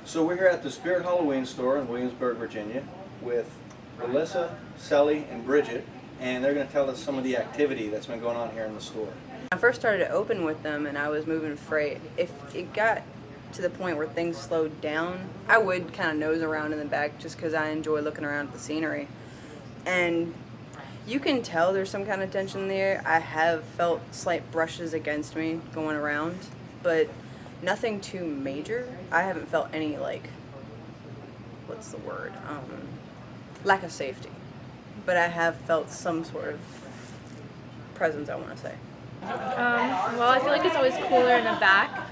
So we're here at the Spirit Halloween store in Williamsburg, Virginia with Melissa, Sally, and Bridget, and they're going to tell us some of the activity that's been going on here in the store. I first started to open with them and I was moving freight. If it got to the point where things slowed down, I would kind of nose around in the back just because I enjoy looking around at the scenery. And you can tell there's some kind of tension there. I have felt slight brushes against me going around, but nothing too major. I haven't felt any, like, what's the word? Lack of safety. But I have felt some sort of presence, I want to say. Well, I feel like it's always cooler in the back.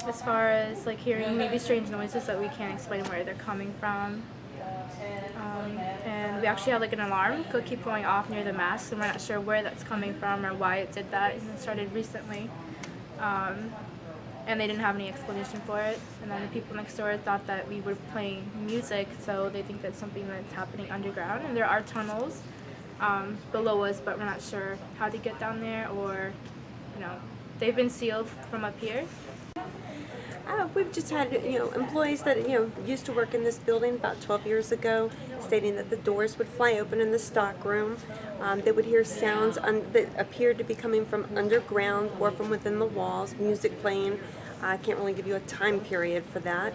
As far as like hearing maybe strange noises that we can't explain where they're coming from. And we actually have like an alarm could keep going off near the mask, and we're not sure where that's coming from or why it did that. And it started recently. And they didn't have any explanation for it. And then the people next door thought that we were playing music, so they think that's something that's happening underground. And there are tunnels below us, but we're not sure how to get down there, or, you know, they've been sealed from up here. We've just had, employees that, used to work in this building about 12 years ago, stating that the doors would fly open in the stock room. They would hear sounds that appeared to be coming from underground or from within the walls, music playing. I can't really give you a time period for that.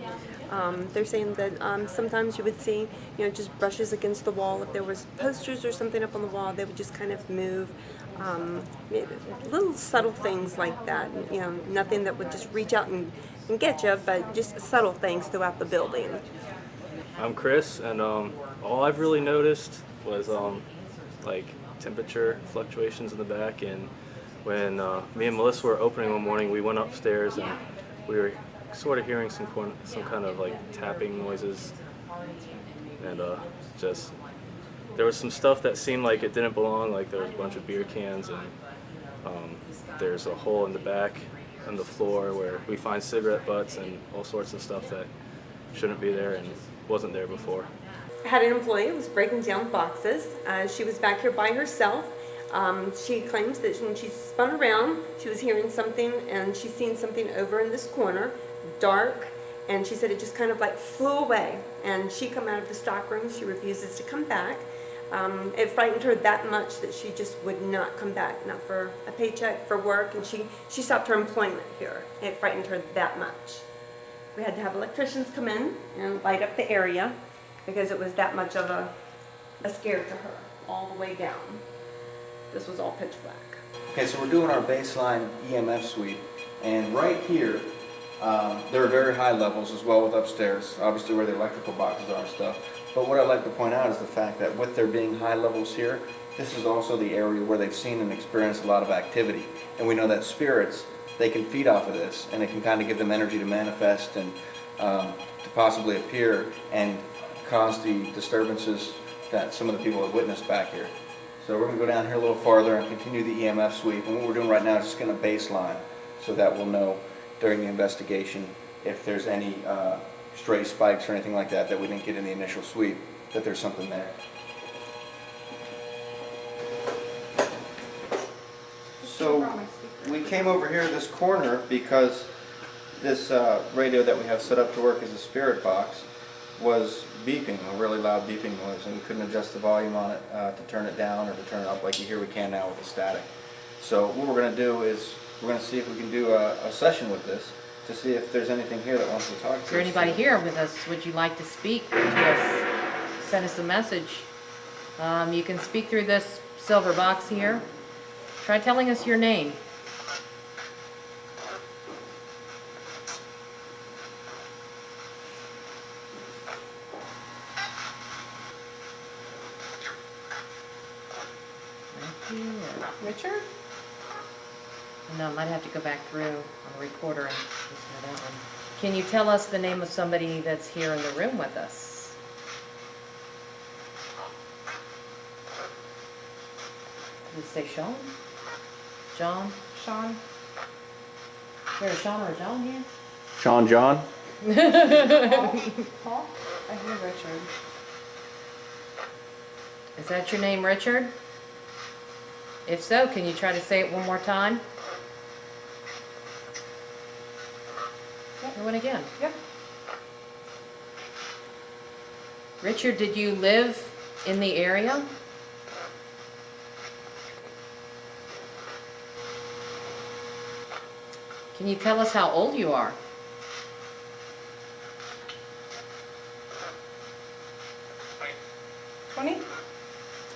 They're saying that sometimes you would see, just brushes against the wall. If there was posters or something up on the wall, they would just kind of move. Little subtle things like that. Nothing that would just reach out and get you, but just subtle things throughout the building. I'm Chris, and all I've really noticed was like temperature fluctuations in the back. And when me and Melissa were opening one morning, we went upstairs and we were sort of hearing some kind of like tapping noises, and just there was some stuff that seemed like it didn't belong, like there was a bunch of beer cans, and there's a hole in the back on the floor where we find cigarette butts and all sorts of stuff that shouldn't be there and wasn't there before. I had an employee who was breaking down boxes. She was back here by herself. She claims that when she spun around, she was hearing something, and she's seen something over in this corner, dark, and she said it just kind of like flew away. And she come out of the stock room. She refuses to come back. It frightened her that much that she just would not come back, not for a paycheck, for work, and she stopped her employment here. It frightened her that much. We had to have electricians come in and light up the area because it was that much of a scare to her, all the way down. This was all pitch black. Okay, so we're doing our baseline EMF sweep, and right here, there are very high levels as well with upstairs, obviously where the electrical boxes are and stuff. But what I'd like to point out is the fact that with there being high levels here, this is also the area where they've seen and experienced a lot of activity. And we know that spirits, they can feed off of this, and it can kind of give them energy to manifest and to possibly appear and cause the disturbances that some of the people have witnessed back here. So we're going to go down here a little farther and continue the EMF sweep. And what we're doing right now is just going to baseline so that we'll know during the investigation if there's any stray spikes or anything like that we didn't get in the initial sweep, that there's something there. So we came over here to this corner because this radio that we have set up to work as a spirit box was beeping, a really loud beeping noise, and we couldn't adjust the volume on it to turn it down or to turn it up like you hear we can now with the static. So what we're going to do is we're going to see if we can do a session with this to see if there's anything here that wants to talk to us. Is there anybody here with us? Would you like to speak to us? Send us a message. You can speak through this silver box here. Try telling us your name. Matthew or Richard? No, I might have to go back through on the recorder and listen to that one. Can you tell us the name of somebody that's here in the room with us? Did it say Sean? John? Sean? Is there a Sean or a John here? Sean John? Paul? I hear Richard. Is that your name, Richard? If so, can you try to say it one more time? I went again. Yep. Richard, did you live in the area? Can you tell us how old you are?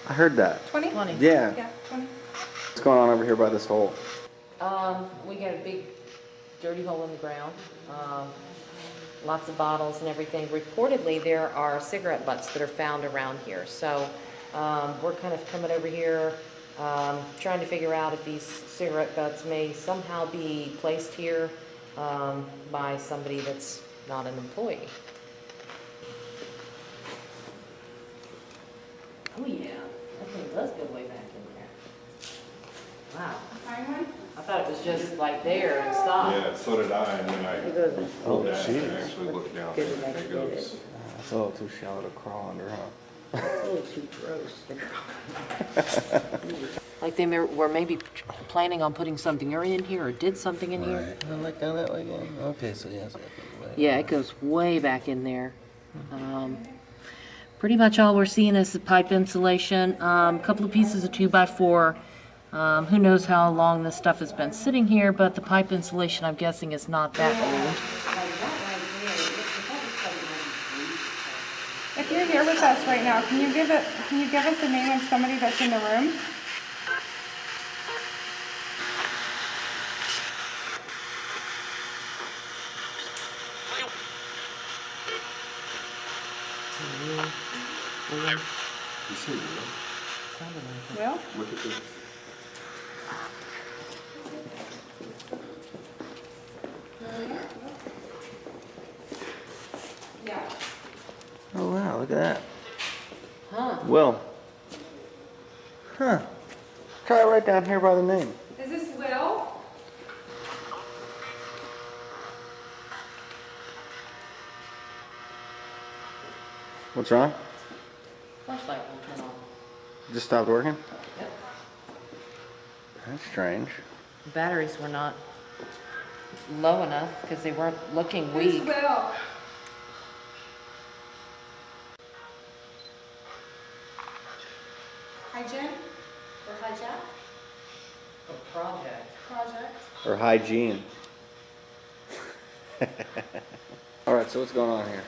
I heard that. 20? 20. Yeah. Yeah, 20. What's going on over here by this hole? We got a big dirty hole in the ground. Lots of bottles and everything. Reportedly, there are cigarette butts that are found around here. So we're kind of coming over here, trying to figure out if these cigarette butts may somehow be placed here by somebody that's not an employee. Oh yeah, that thing does go way back in there. Wow. I thought it was just like there and stopped. Yeah, so did I, and then I Oh, pulled that and jeez. actually looked down there, and there it goes. It's a little too shallow to crawl under, huh? A little too gross. Like they were maybe planning on putting something in here or did something in here. Like down that way again? Okay, so yeah. Yeah, it goes way back in there. Pretty much all we're seeing is the pipe insulation, a couple of pieces of 2x4. Who knows how long this stuff has been sitting here, but the pipe insulation, I'm guessing, is not that old. If you're here with us right now, can you give us the name of somebody that's in the room? You see it, Will? look at this. Yeah. Oh wow, look at that. Huh. Will. Huh. Try it right down here by the name. Is this Will? What's wrong? Flashlight won't turn on. Just stopped working? Yep. That's strange. The batteries were not low enough because they weren't looking Who's weak. Will? Hi, Jim? Or hi, Jack? A project. Project. Or hygiene. All right, so what's going on here?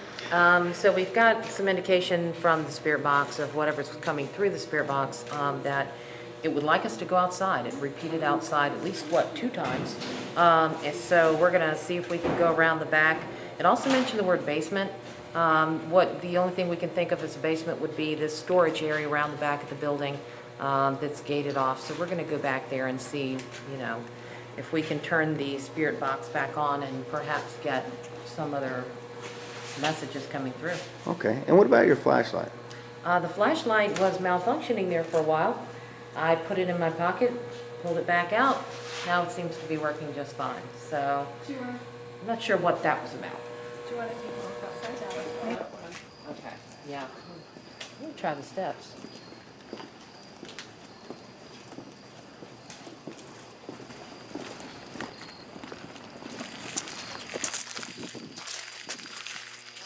So we've got some indication from the spirit box of whatever's coming through the spirit box that it would like us to go outside. It repeated outside at least, 2 times. And so we're going to see if we can go around the back. It also mentioned the word basement. The only thing we can think of as a basement would be this storage area around the back of the building that's gated off. So we're going to go back there and see, if we can turn the spirit box back on and perhaps get some other messages coming through. Okay, and what about your flashlight? The flashlight was malfunctioning there for a while. I put it in my pocket, pulled it back out. Now it seems to be working just fine. So Do you want I'm not sure what that was about. to take a look outside? Okay. Yeah. Let me try the steps.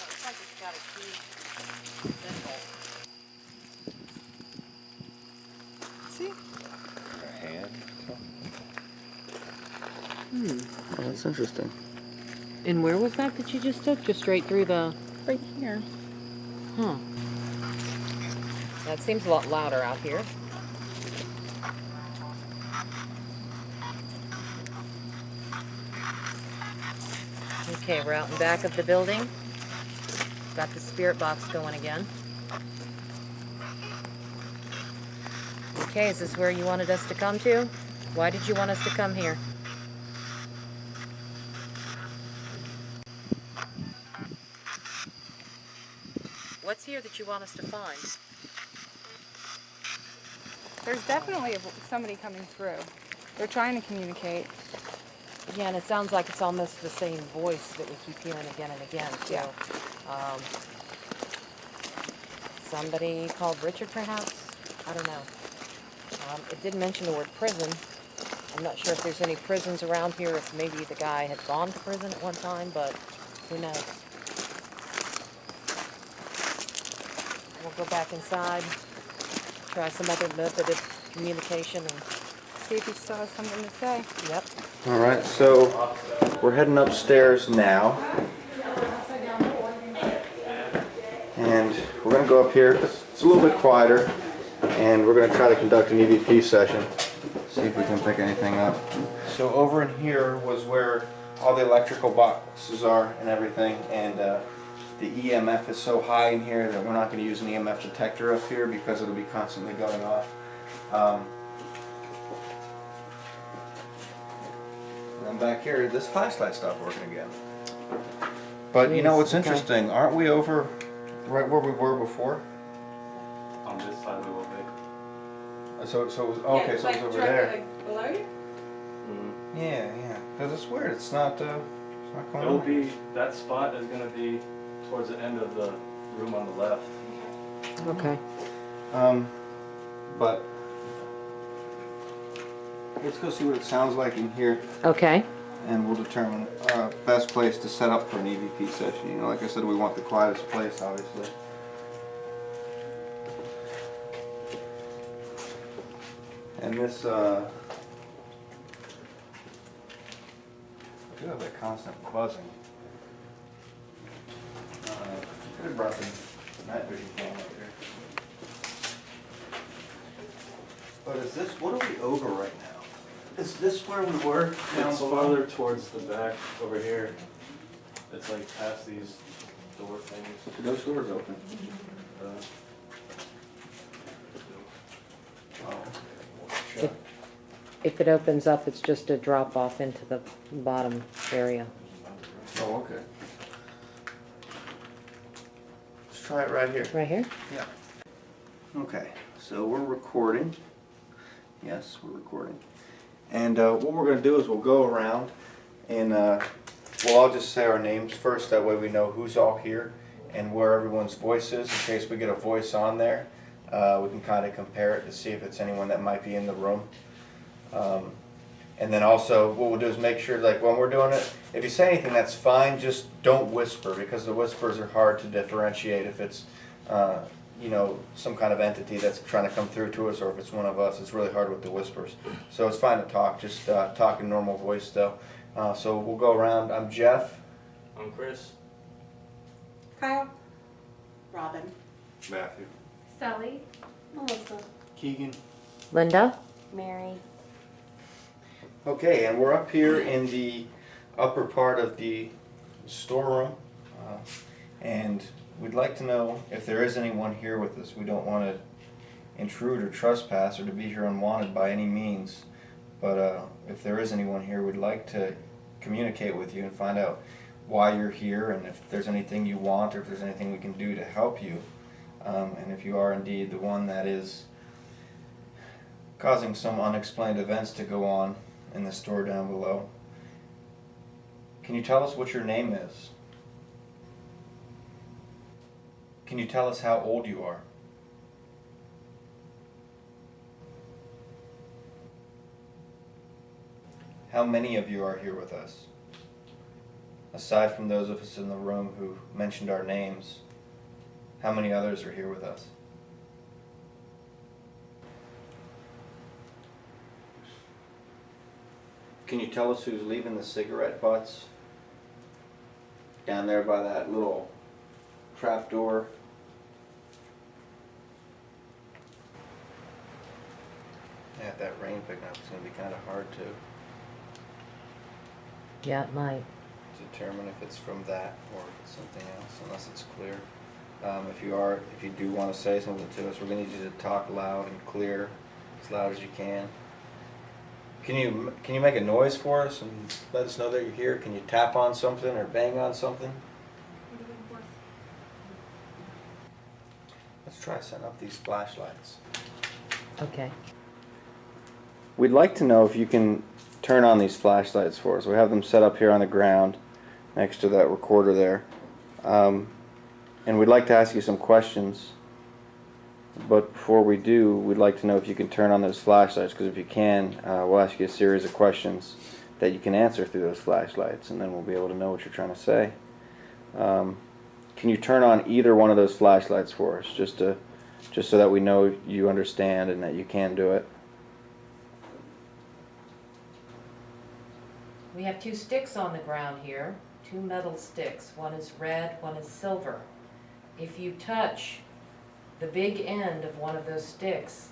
Looks like it's got a key symbol. See? Oh, that's interesting. And where was that you just took? Just straight through the... Right here. Huh. That seems a lot louder out here. Okay, we're out in back of the building. Got the spirit box going again. Okay, is this where you wanted us to come to? Why did you want us to come here? What's here that you want us to find? There's definitely somebody coming through. They're trying to communicate. Yeah, and it sounds like it's almost the same voice that we keep hearing again and again. So, Yeah. Somebody called Richard, perhaps? I don't know. It did mention the word prison. I'm not sure if there's any prisons around here, if maybe the guy had gone to prison at one time, but Who knows? We'll go back inside, try some other method of communication, and See if he still has something to say. yep. All right, so we're heading upstairs now. And we're going to go up here. It's a little bit quieter. And we're going to try to conduct an EVP session. See if we can pick anything up. So over in here was where all the electrical boxes are and everything. And the EMF is so high in here that we're not going to use an EMF detector up here because it'll be constantly going off. And then back here, this flashlight stopped working again. But you know what's interesting? Aren't we over right where we were before? On this side we will be. So it was, okay, so it was over there. below you? Yeah, yeah. Because it's weird. It's not going It'll on. be, that spot is gonna be towards the end of the room on the left. Okay. But let's go see what it sounds like in here, Okay. and we'll determine best place to set up for an EVP session. You know, like I said, we want the quietest place, obviously. And this, I do have that constant buzzing. Could have brought the night vision cam up here. But is this, what are we over right now? Is this where we were? It's farther towards the back over here. It's like past these door things. Are those doors open? Uh, Oh. If it opens up, it's just a drop off into the bottom area. Oh, okay. Let's try it right here. Right here? Yeah. Okay, so we're recording. Yes, we're recording. And what we're going to do is we'll go around and we'll all just say our names first. That way we know who's all here and where everyone's voice is. In case we get a voice on there, we can kind of compare it to see if it's anyone that might be in the room. And then also what we'll do is make sure, like when we're doing it, if you say anything that's fine, just don't whisper, because the whispers are hard to differentiate if it's you know, some kind of entity that's trying to come through to us, or if it's one of us. It's really hard with the whispers. So it's fine to talk, just talk in normal voice though. So we'll go around. I'm Jeff. I'm Chris. Kyle? Robin? Matthew. Sally. Melissa? Keegan. Linda? Mary? Okay, and we're up here in the upper part of the storeroom, and we'd like to know if there is anyone here with us. We don't want to intrude or trespass or to be here unwanted by any means, but if there is anyone here, we'd like to communicate with you and find out why you're here, and if there's anything you want, or if there's anything we can do to help you, and if you are indeed the one that is causing some unexplained events to go on in the store down below. Can you tell us what your name is? Can you tell us how old you are? How many of you are here with us? Aside from those of us in the room who mentioned our names, how many others are here with us? Can you tell us who's leaving the cigarette butts down there by that little trap door? Yeah, if that rain picking up, it's going to be kind of hard to Yeah, it might. determine if it's from that or if it's something else, unless it's clear. If you do want to say something to us, we're going to need you to talk loud and clear, as loud as you can. Can you make a noise for us and let us know that you're here? Can you tap on something or bang on something? Let's try setting up these flashlights. Okay. We'd like to know if you can turn on these flashlights for us. We have them set up here on the ground next to that recorder there. And we'd like to ask you some questions. But before we do, we'd like to know if you can turn on those flashlights, because if you can, we'll ask you a series of questions that you can answer through those flashlights, and then we'll be able to know what you're trying to say. Can you turn on either one of those flashlights for us, just so that we know you understand and that you can do it? We have 2 sticks on the ground here, 2 metal sticks. One is red, one is silver. If you touch the big end of one of those sticks,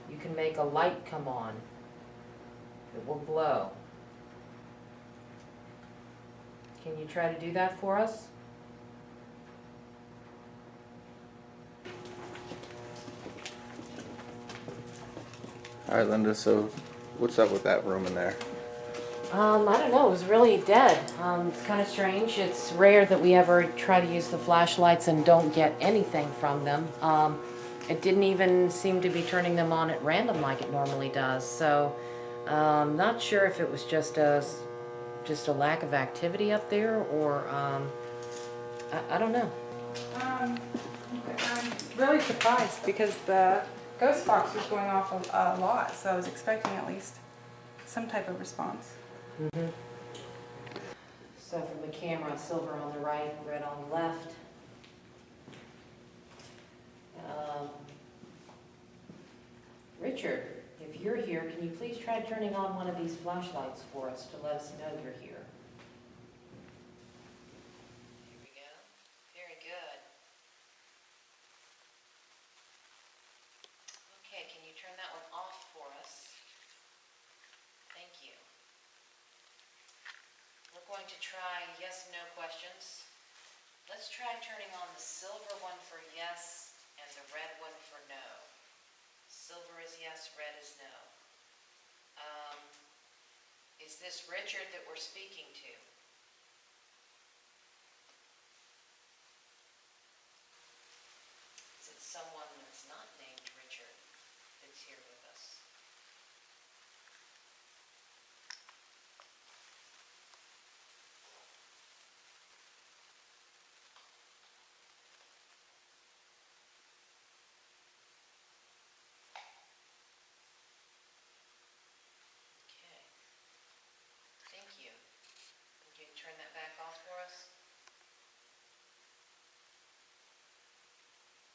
you can make a light come on. It will glow. Can you try to do that for us? All right, Linda, so what's up with that room in there? I don't know, it was really dead. It's kind of strange. It's rare that we ever try to use the flashlights and don't get anything from them. It didn't even seem to be turning them on at random like it normally does. So, not sure if it was just a lack of activity up there, or I don't know. I'm really surprised because the ghost box was going off a lot, so I was expecting at least some type of response. So from the camera, silver on the right, red on the left. Richard, if you're here, can you please try turning on one of these flashlights for us to let us know you're here? Here we go. Very good. Okay, can you turn that one off for us? Thank you. We're going to try yes and no questions. Let's try turning on the silver one for yes and the red one for no. Silver is yes, red is no. Is this Richard that we're speaking to? Is it someone that's not named Richard that's here with us? Okay. Thank you. Can you turn that back off for us?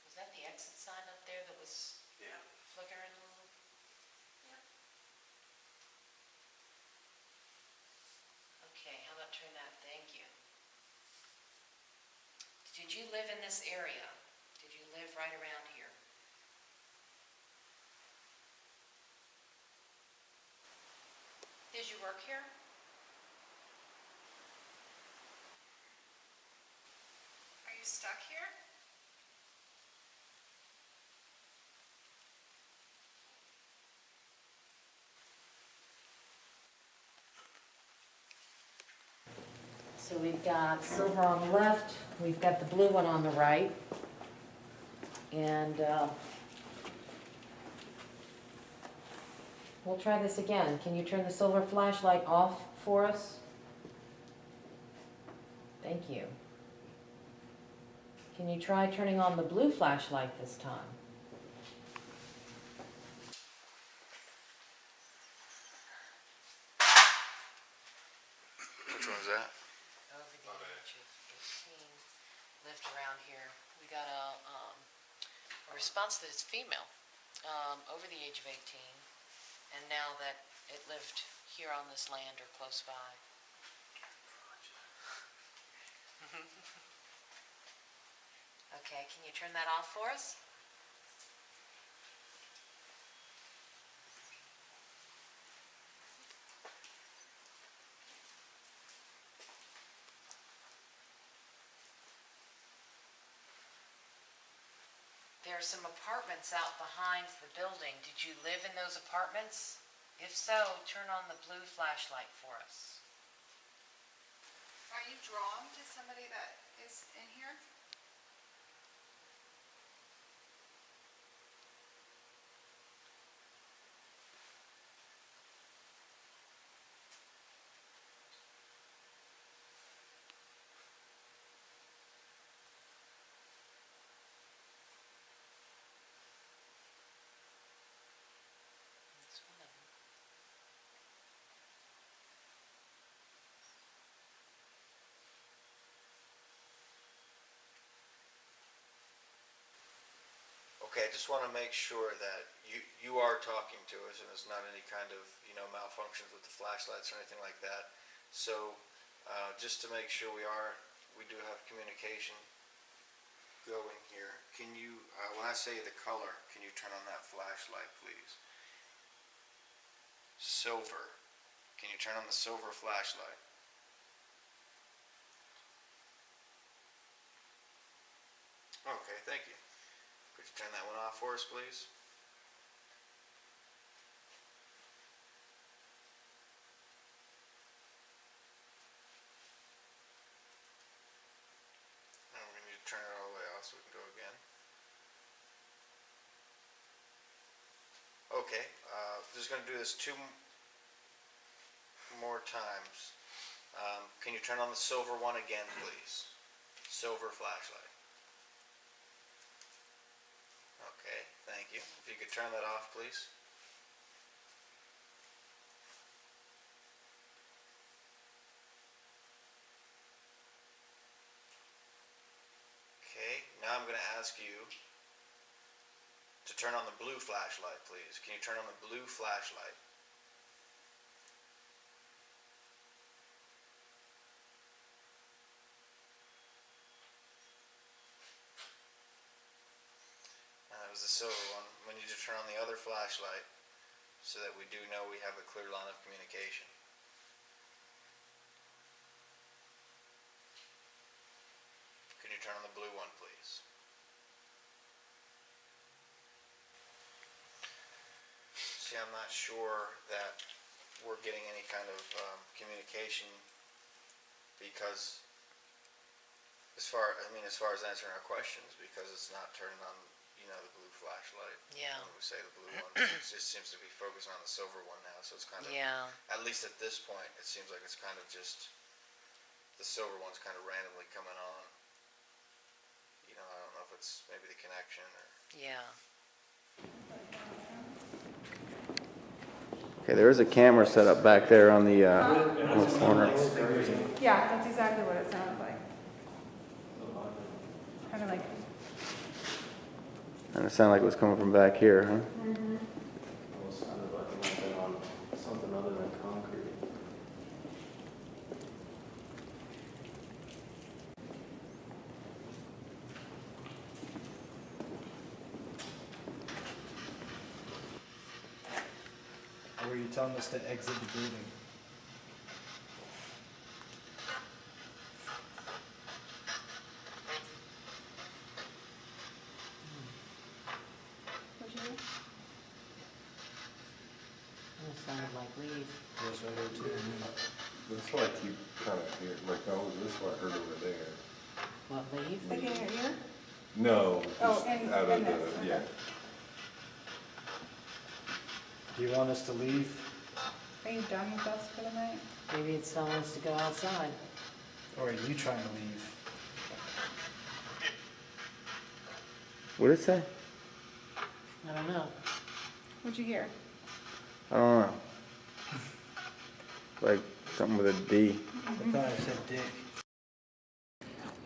Was that the exit sign up there that was flickering a little? Okay, how about turn that? Thank you. Did you live in this area? Did you live right around here? Did you work here? Are you stuck here? So we've got silver on the left, we've got the blue one on the right, and we'll try this again. Can you turn the silver flashlight off for us? Thank you. Can you try turning on the blue flashlight this time? Which one's that? Over the age of 18, lived around here. We got a response that it's female, over the age of 18, and now that it lived here on this land or close by. Okay, can you turn that off for us? There are some apartments out behind the building. Did you live in those apartments? If so, turn on the blue flashlight for us. Are you drawn to somebody that is in here? That's one of them. Okay, I just want to make sure that you are talking to us and it's not any kind of, malfunctions with the flashlights or anything like that. So, just to make sure we do have communication going here. Can you, when I say the color, can you turn on that flashlight, please? Silver. Can you turn on the silver flashlight? Okay, thank you. Could you turn that one off for us, please? And we need to turn it all the way off so we can go again. Okay, just going to do this two more times. Can you turn on the silver one again, please? Silver flashlight. Okay, thank you. If you could turn that off, please. Okay, now I'm going to ask you to turn on the blue flashlight, please. Can you turn on the blue flashlight? That was the silver one. We need to turn on the other flashlight so that we do know we have a clear line of communication. Can you turn on the blue one, please? See, I'm not sure that we're getting any kind of communication because as far as answering our questions, because it's not turning on, the blue flashlight. Yeah. When we say the blue one, it just seems to be focusing on the silver one now, so it's kind of, Yeah. at least at this point, it seems like it's kind of just, the silver one's kind of randomly coming on. I don't know if it's maybe the connection or... Yeah. Okay, there is a camera set up back there on the corner. Yeah, that's exactly what it sounded like. Kind of like. And it sounded like it was coming from back here, huh? Almost sounded like it might have been on something other than concrete. Or were you telling us to exit the building? It sounded like leave. Yes, I heard too. That's why I keep kind of hearing, like, this is what I heard over there. What, leave? Like in your ear? No, Oh, just and- out and of this, the, yeah. okay. Do you want us to leave? Are you done with us for the night? Maybe it's someone wants to go outside. Or are you trying to leave? What did it say? I don't know. What'd you hear? I don't know. Like something with a D. I thought I said dick.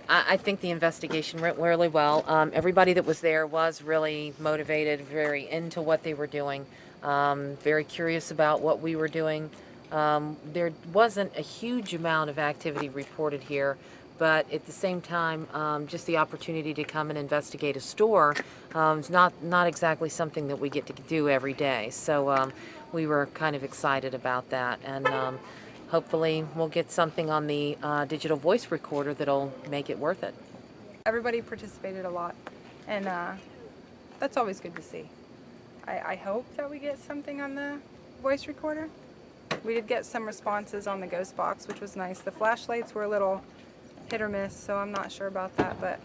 I think the investigation went really well. Everybody that was there was really motivated, very into what they were doing, very curious about what we were doing. There wasn't a huge amount of activity reported here, but at the same time, just the opportunity to come and investigate a store is not exactly something that we get to do every day. So we were kind of excited about that, and hopefully we'll get something on the digital voice recorder that'll make it worth it. Everybody participated a lot, and that's always good to see. I hope that we get something on the voice recorder. We did get some responses on the ghost box, which was nice. The flashlights were a little hit or miss, so I'm not sure about that, but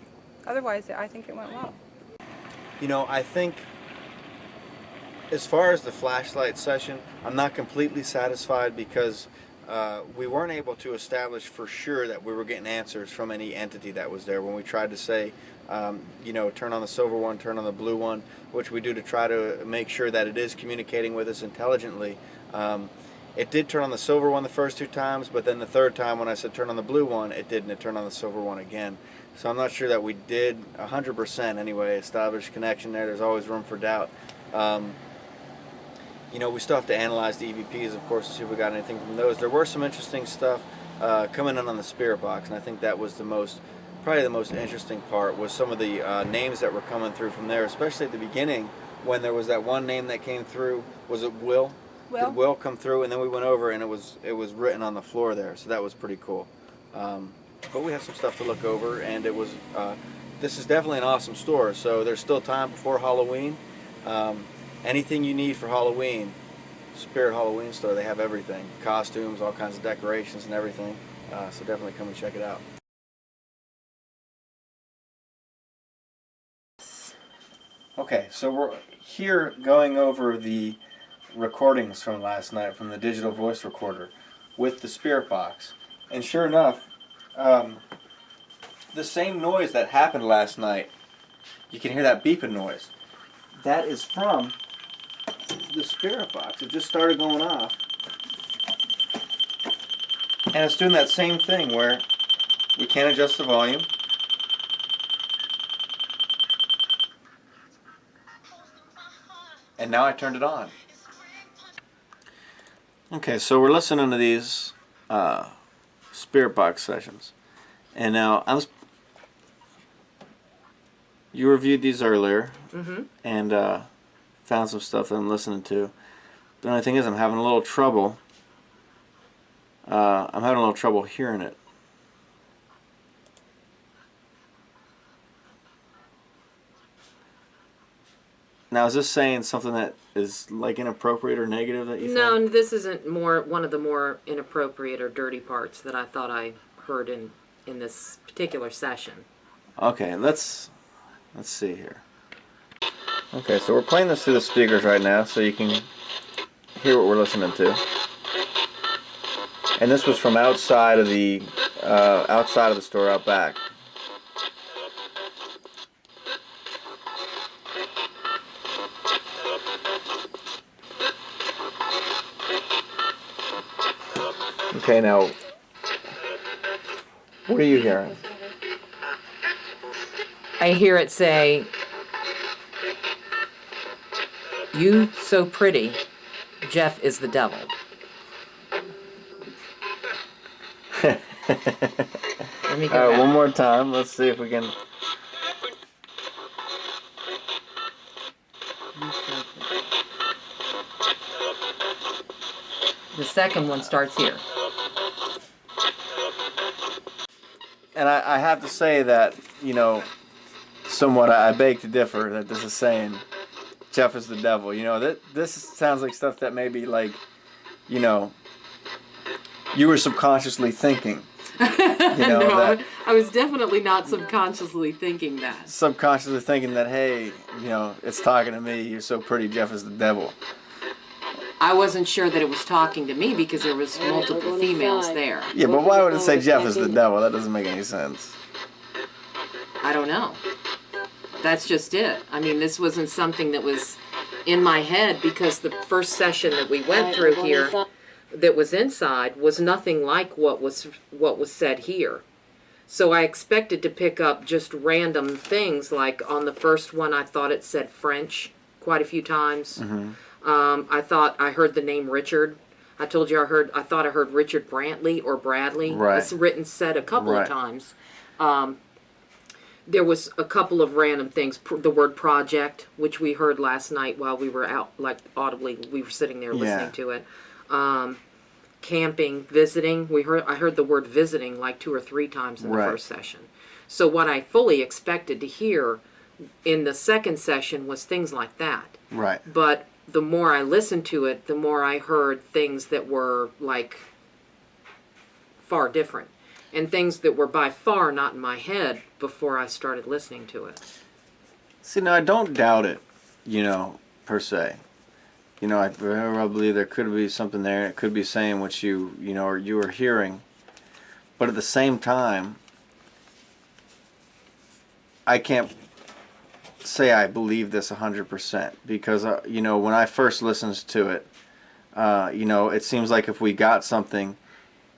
otherwise I think it went well. I think as far as the flashlight session, I'm not completely satisfied because we weren't able to establish for sure that we were getting answers from any entity that was there when we tried to say, turn on the silver one, turn on the blue one, which we do to try to make sure that it is communicating with us intelligently. It did turn on the silver one the first two times, but then the third time when I said turn on the blue one, it didn't. It turned on the silver one again. So I'm not sure that we did 100% anyway establish connection there. There's always room for doubt. You know, we still have to analyze the EVPs, of course, to see if we got anything from those. There were some interesting stuff coming in on the spirit box, and I think that was probably the most interesting part was some of the names that were coming through from there, especially at the beginning when there was that one name that came through. Was it Will? Will? Did Will come through? And then we went over and it was written on the floor there, so that was pretty cool. But we have some stuff to look over, and it was this is definitely an awesome store. So there's still time before Halloween. Anything you need for Halloween, Spirit Halloween store, they have everything. Costumes, all kinds of decorations and everything. So definitely come and check it out. Okay, so we're here going over the recordings from last night from the digital voice recorder with the spirit box. And sure enough, the same noise that happened last night, you can hear that beeping noise. That is from the spirit box. It just started going off. And it's doing that same thing where we can't adjust the volume. And now I turned it on. Okay, so we're listening to these spirit box sessions. And now you reviewed these earlier, and found some stuff that I'm listening to. The only thing is, I'm having a little trouble. Hearing it. Now, is this saying something that is like inappropriate or negative that you No, think? this isn't one of the more inappropriate or dirty parts that I thought I heard in this particular session. Okay, let's see here. Okay, so we're playing this through the speakers right now, so you can hear what we're listening to. And this was from outside of the store out back. Okay, now, what are you hearing? I hear it say, "You so pretty, Jeff is the devil." Let me go back. One more time. Let's see if we can. The second one starts here. And I have to say that, you know, somewhat I beg to differ that this is saying Jeff is the devil. You know, this sounds like stuff that maybe, like, you know, you were subconsciously thinking. You know, No, I was definitely not subconsciously thinking that. subconsciously thinking that, hey, you know, it's talking to me. You're so pretty, Jeff is the devil. I wasn't sure that it was talking to me because there was multiple females there. Yeah, but why would it say Jeff is the devil? That doesn't make any sense. I don't know. That's just it. I mean, this wasn't something that was in my head because the first session that we went through here that was inside was nothing like what was said here. So I expected to pick up just random things, like on the first one I thought it said French quite a few times. I thought I heard the name Richard. I told you I thought I heard Richard Brantley or Bradley. Right. It's said a couple of times. There was a couple of random things. The word project, which we heard last night while we were out, like audibly, we were sitting there listening to it. Camping, visiting. I heard the word visiting like 2 or 3 times in the first session. So what I fully expected to hear in the second session was things like that. Right. But the more I listened to it, the more I heard things that were like far different. And things that were by far not in my head before I started listening to it. See, now I don't doubt it, you know, per se. You know, I believe there could be something there. It could be saying what you know, or you were hearing. But at the same time, I can't say I believe this 100% because, you know, when I first listened to it, you know, it seems like if we got something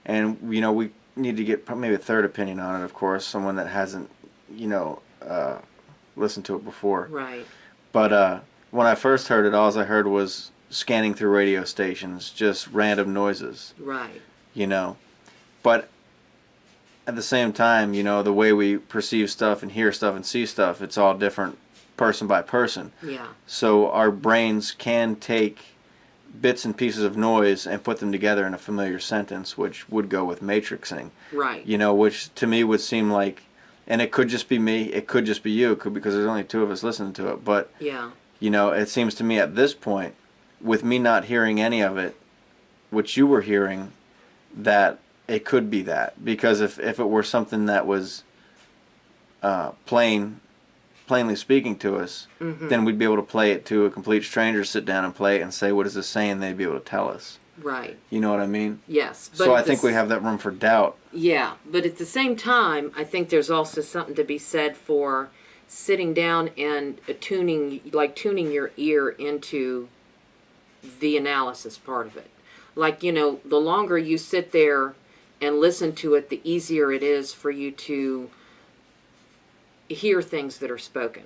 and, you know, we need to get maybe a third opinion on it, of course, someone that hasn't listened to it before. Right. But when I first heard it, all I heard was scanning through radio stations, just random noises, Right. But at the same time, the way we perceive stuff and hear stuff and see stuff, it's all different person by person. Yeah. So our brains can take bits and pieces of noise and put them together in a familiar sentence, which would go with matrixing. Right. Which to me would seem like, and it could just be me, it could just be you, because there's only two of us listening to it, but Yeah. it seems to me at this point, with me not hearing any of it, which you were hearing, that it could be that. Because if it were something that was plainly speaking to us, then we'd be able to play it to a complete stranger, sit down and play it and say, what is this saying? They'd be able to tell us. Right. You know what I mean? Yes. So I think we have that room for doubt. Yeah, but at the same time, I think there's also something to be said for sitting down and tuning your ear into the analysis part of it. Like, the longer you sit there and listen to it, the easier it is for you to hear things that are spoken.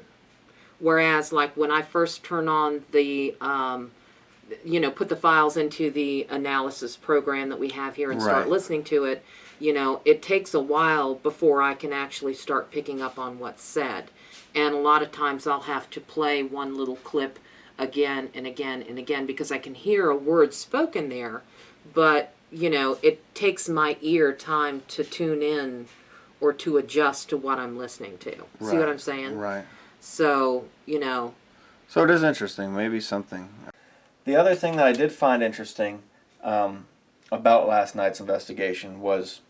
Whereas, like, when I first turn on the, put the files into the analysis program that we have here and start Right. listening to it, it takes a while before I can actually start picking up on what's said. And a lot of times I'll have to play one little clip again and again and again because I can hear a word spoken there, but, it takes my ear time to tune in or to adjust to what I'm listening to. See what I'm saying? Right. So, So it is interesting. Maybe something. The other thing that I did find interesting about last night's investigation was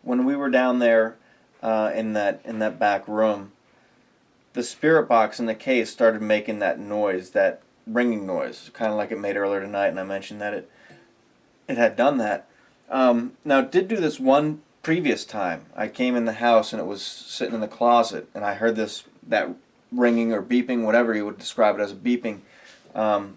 when we were down there in that back room, the spirit box in the case started making that noise, that ringing noise, kind of like it made earlier tonight, and I mentioned that it had done that. Now, it did do this one previous time. I came in the house and it was sitting in the closet, and I heard that ringing or beeping, whatever you would describe it as, a beeping, and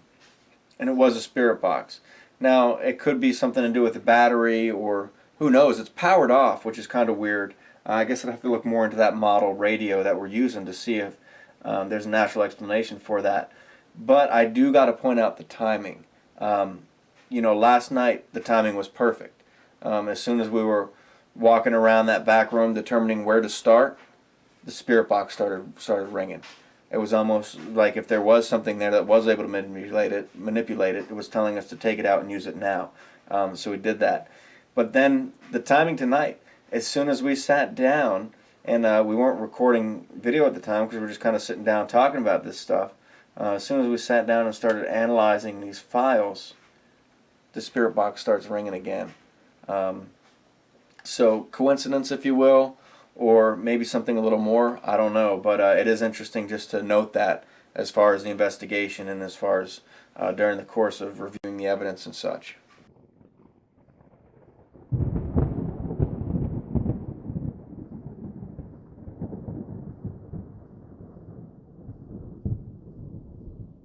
it was a spirit box. Now, it could be something to do with the battery, or who knows. It's powered off, which is kind of weird. I guess I'd have to look more into that model radio that we're using to see if there's a natural explanation for that. But I do got to point out the timing. Last night the timing was perfect. As soon as we were walking around that back room determining where to start, the spirit box started ringing. It was almost like if there was something there that was able to manipulate it was telling us to take it out and use it now. So we did that. But then the timing tonight, as soon as we sat down, and we weren't recording video at the time because we were just kind of sitting down talking about this stuff, as soon as we sat down and started analyzing these files, the spirit box starts ringing again. So coincidence, if you will, or maybe something a little more, I don't know. But it is interesting just to note that as far as the investigation and as far as during the course of reviewing the evidence and such.